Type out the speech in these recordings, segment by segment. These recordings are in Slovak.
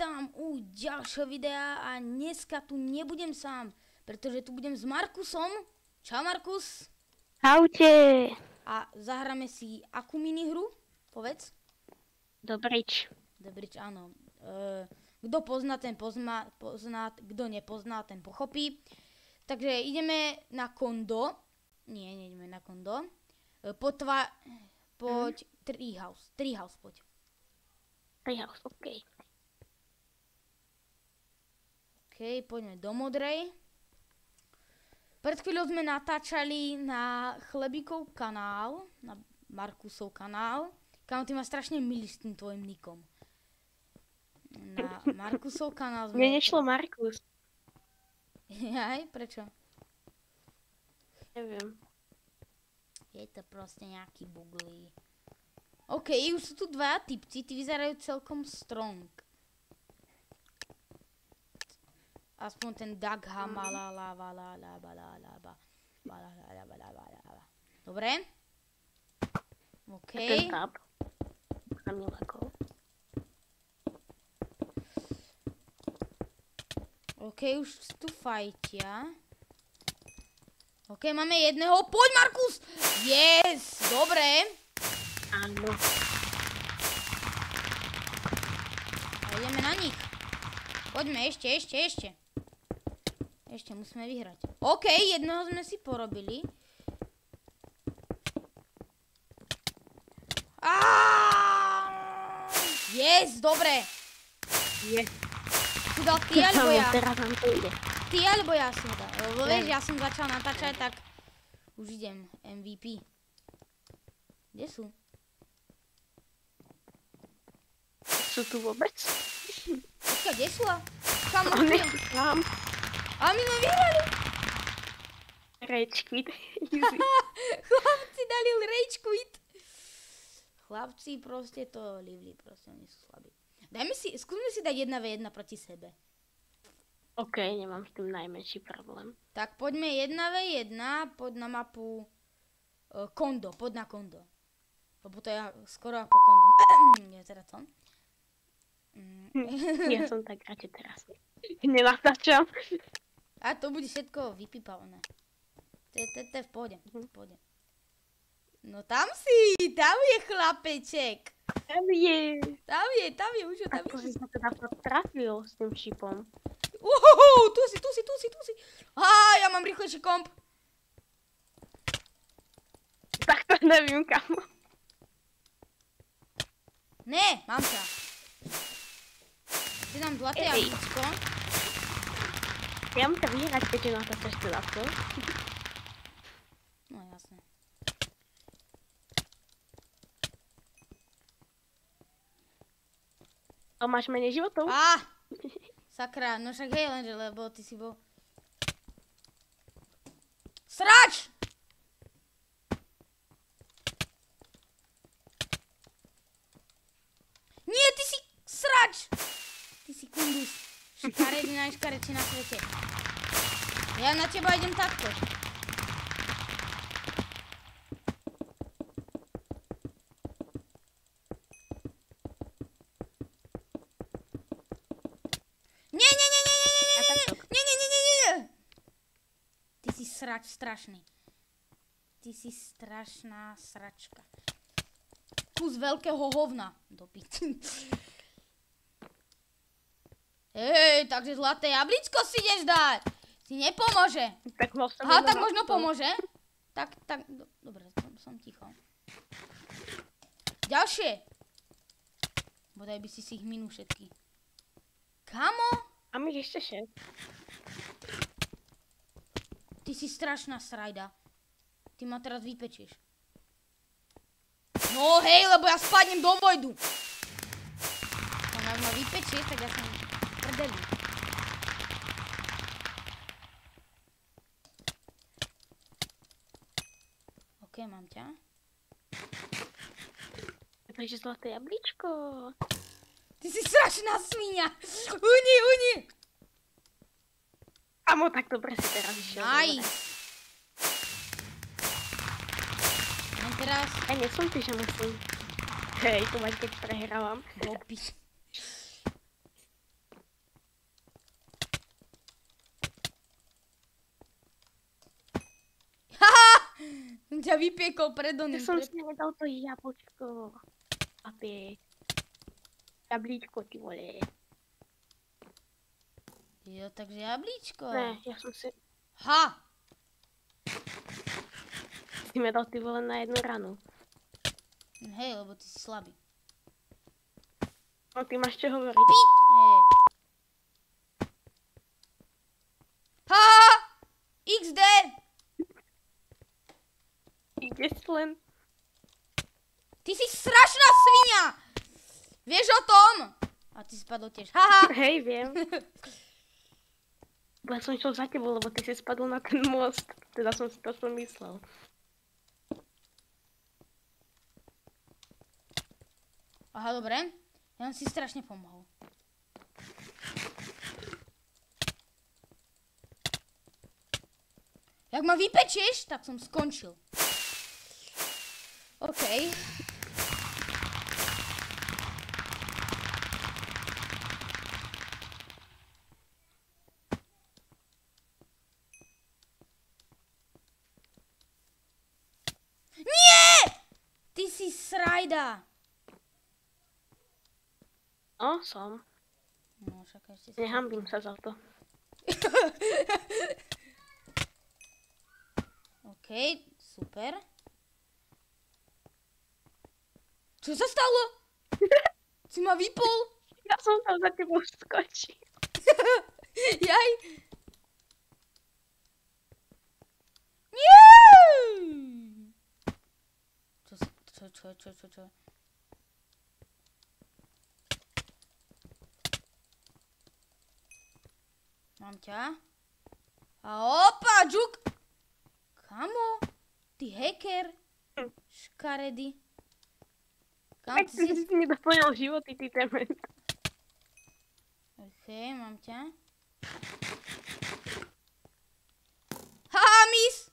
vítam u ďalšieho videa a dneska tu nebudem sám, pretože tu budem s Markusom. Čau Markus. Čaute. A zahráme si akú minihru? Povedz. Dobrič. Dobrič, áno. Kto pozná, ten pozná, kto nepozná, ten pochopí. Takže ideme na kondo. Nie, nejdeme na kondo. Poď Treehouse. Treehouse, poď. Treehouse, OK. OK, poďme do modrej. Pred chvíľou sme natáčali na Chlebíkov kanál, na Markusov kanál. Kámo, ty ma strašne milíš s tým tvojim nikom. Na Markusov kanál sme... Mne nešlo Markus. Aj, prečo? Neviem. Je to proste nejaký buglý. OK, už sú tu dvaja typci, tí vyzerajú celkom strong. Aspoň ten Doug Dobre? OK. Ten tab. Kamilako. OK, už tu fajtia. OK, máme jedného. Poď, Markus! Yes! Dobre. Áno. A ideme na nich. Poďme, ešte. Ešte musíme vyhrať. OK, jedného sme si porobili. Yes, dobre. Yes. Si dal ty alebo ja? Teraz nám to ide. Ty alebo ja som dal. Lebo vieš, ja som začal natáčať, tak už idem. MVP. Kde sú? Sú tu vôbec? Počkaj, kde sú? Kam On je môžem? tam. A my sme vyhrali. Rage quit. Chlapci dali rage quit. Chlapci proste to livli, proste oni sú slabí. Skúsme si dať 1v1 proti sebe. OK, nemám s tým najmenší problém. Tak poďme 1v1, poď na mapu Kondo, poď na Kondo. Lebo to je skoro ako Kondo. Nie, teda co? Ja som tak radšej teraz. Nenatáčam. A to bude všetko vypípané. To je v pohode, v pohode. No tam je chlapeček. Tam je. Tam je, už ho tam Ako vidíš. si sa teda trafil s tým šipom. Tu si. Ja mám rýchlejší komp. Tak to neviem kam. Ne, mám ťa. Ty dám zlaté jablíčko. Ja musím vyhrať, keďže natáčaš teda to. No jasné. A máš menej životov? Sakra, no však hej, lenže, lebo ty si bol... Srač! Nie, ty si srač! Ty si kundus. Najškaredší na svete. Ja na teba idem takto. Nie. Ty si srač strašný. Ty si strašná sračka. Kus veľkého hovna. Dopiť. Hej, takže zlaté jablíčko si ideš dať. Si nepomôže. Tak Aha, tak možno pomôže. Tak, dobre, som ticho. Ďalšie. Bodaj by si ich minul všetky. Kamo? A my ešte 6. Ty si strašná srajda. Ty ma teraz vypečieš. No hej, lebo ja spadnem do vojdu. Ak ma vypečieš, tak ja som prdeli. OK, mám ťa. Takže zlaté jablíčko. Ty si strašná svinia. Uni. Amo, tak dobre si teraz išiel. Nice. Teraz... Ja nie som ty, že musím. Hej, to máš, keď prehrávam. Dobi. ťa vypiekol pred Ja oným. som si nedal to jablčko. Papi. Jablíčko, ty vole. Jo, takže jablíčko. Ne, ja som si... Ha! Si mi dal ty vole na jednu ranu. Hej, lebo ty si slabý. No ty máš čo hovoriť. Pitne! Ha! XD! Ide si len. Ty si strašná svinia! Vieš o tom? A ty spadol tiež. Haha! Hej, viem. Bo ja som išiel za tebou, lebo ty si spadol na ten most. Teda som si to myslel. Aha, dobre. Ja som si strašne pomohol. Jak ma vypečieš, tak som skončil. OK. Nie! Ty si srajda. No, som. No, však ešte si... Nehambím sa za to. OK, super. Čo sa stalo? Si ma vypol? Ja som tam za tebou skočil. Jaj. Nie! Čo? Mám ťa. A opa, džuk! Kamo? Ty hacker? Škaredy. Kam Tak ty ty si... si mi doplňal životy, ty temen. OK, mám ťa. Haha, miss!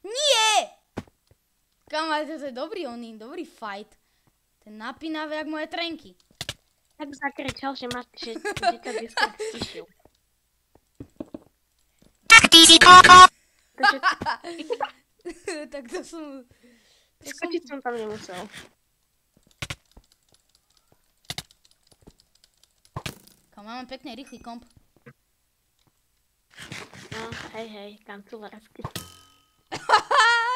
Nie! Kamarát, to je dobrý dobrý fight. Ten napínavé jak moje trenky. Tak zakričal, že ťa Discord stišil. Takže Tak to som... skočiť som tam nemusel. Kam mám pekný rýchly komp. No, hej, kancelársky.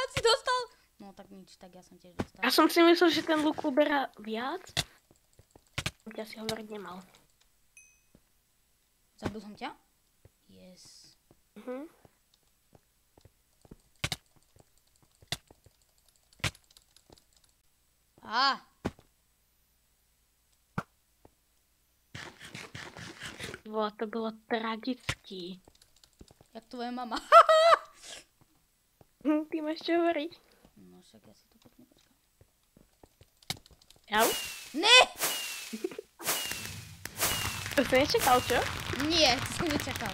Si dostal? No tak nič, tak ja som tiež dostal. Ja som si myslel, že ten luk uberá viac. Ťa si hovoriť nemal. Zabil som ťa? Yes. Á. To bylo tragický. Jak tvoje mama. Ty máš čo hovoriť? No však ja si to pekne počkám. Čau? Ne! To si nečakal, čo? Nie, to som nečakal.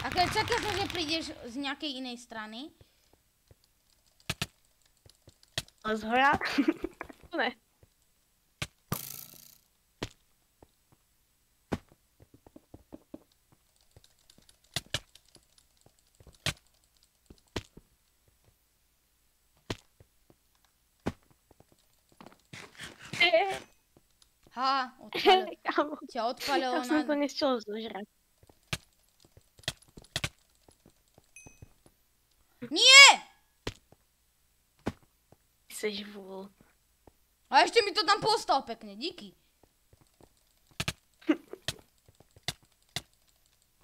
Ako čakal som, že prídeš z nejakej inej strany. A z hora? Ne. Ha, Kámo. ťa odpalilo Ja som to nechcel zožrať. Nie! Ty seš vôľ. A ešte mi to tam postal pekne, díky.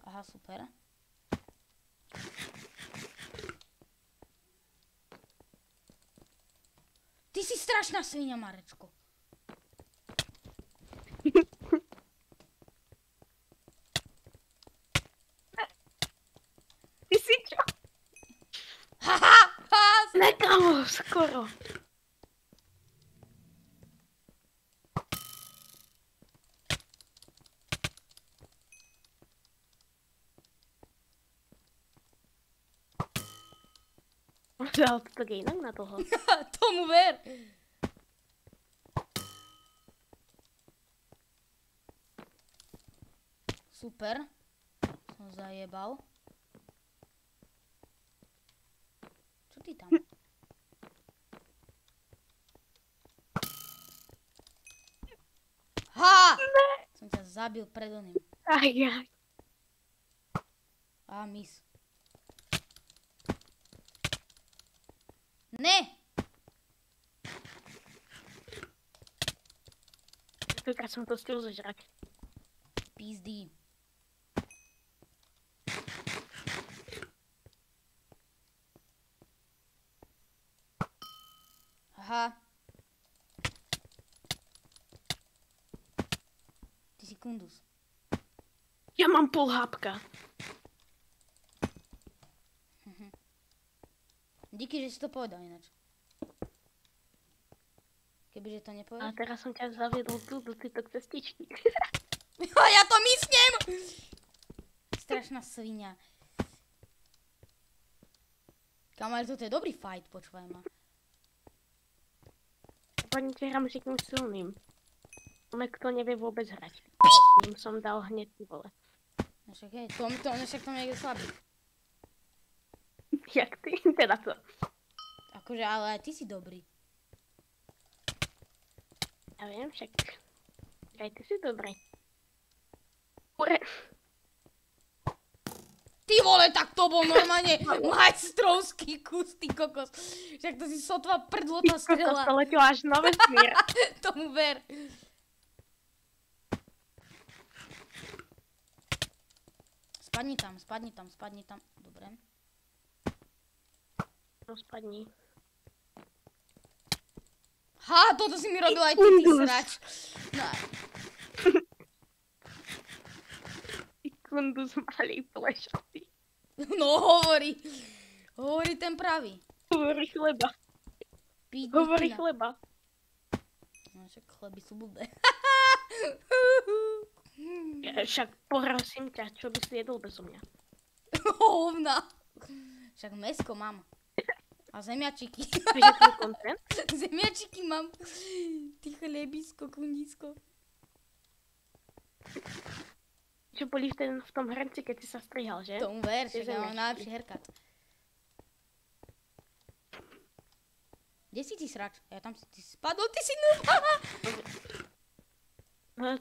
Aha, super. Ty si strašná svinia, Marečko. Ty si čo? Haha! Ne, kámo, skoro. Ale to tak je inak na toho. Tomu ver. Super. Som zajebal. Čo ty tam? Ha! Som ťa zabil pred oným. Aj. A mis. Ne! Tentokrát som to stil zožrať. Pizdy. Aha. Ty si kundus. Ja mám pol hápka. Díky, že si to povedal ináč. Kebyže to A nepovieš. teraz som ťa zaviedol tu do tejto cestičky. Ja to myslím! Strašná svinia. Kamarát, toto je dobrý fight, počúvaj ma. Pani hrám s takým silným. Ale kto nevie vôbec hrať. Ním som dal hneď ty vole. No však hej, však to niekde slabý. Jak ty? Teda to. Akože, ale aj ty si dobrý. Ja viem, však. Aj ty si dobrý. Ure. Ty vole, tak to bol normálne majstrovský kus, ty kokos. Však to si sotva prdlota To strela. letelo až na vesmír. Tomu ver. Spadni tam. Dobre. No spadni. Ha, toto si mi robil aj ty srač. No, Ty kundus malý plešatý. no hovorí. Hovorí ten pravý. Hovorí chleba. Píď, Hovorí pína. chleba. No však chleby sú blbé. Však pohrosím ťa, čo by si jedol bezo mňa. Hovna. Však mäsko mám. A zemiačiky. Takže tvoj kontent? Zemiačiky mám. Ty chlebisko, kundisko. Čo boli v tom hrnci, keď si sa strihal, že? Tomu ver, Tie však ja mám zemiačky. najlepší haircut. Kde si ty srač? Ja tam si, ty si spadol, ty si noob. No,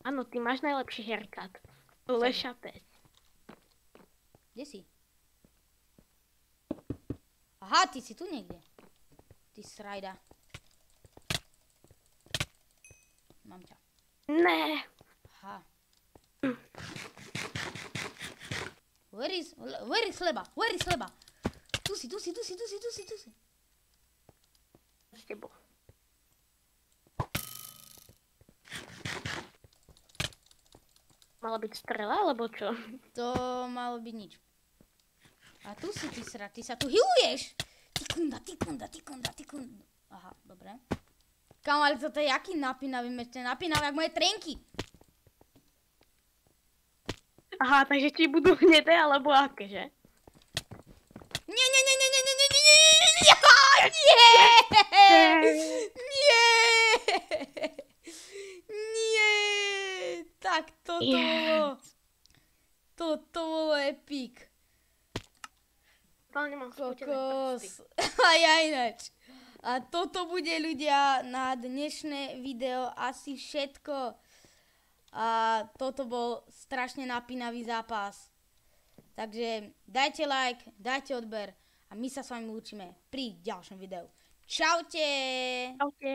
áno, ty máš najlepší haircut. Lešaté. Kde si? Aha, ty si tu niekde. Ty srajda. Mám ťa. Ne. Aha. Where is chleba? Where is chleba? Tu si. S tebou. Mala byť strela, alebo čo? To malo byť nič. A tu si ty sra, ty sa tu hiluješ! Ty kunda. Aha, dobre. Kam, ale toto je jaký napínavý meč? To je napínavý jak moje trenky. Aha, takže či budú hnedé, alebo aké, že? Nie! Tak toto bolo epic. To nemám spútené Kokos. prsty. A ja ináč. A toto bude, ľudia, na dnešné video asi všetko. A toto bol strašne napínavý zápas. Takže dajte like, dajte odber a my sa s vami učíme pri ďalšom videu. Čaute! Čaute.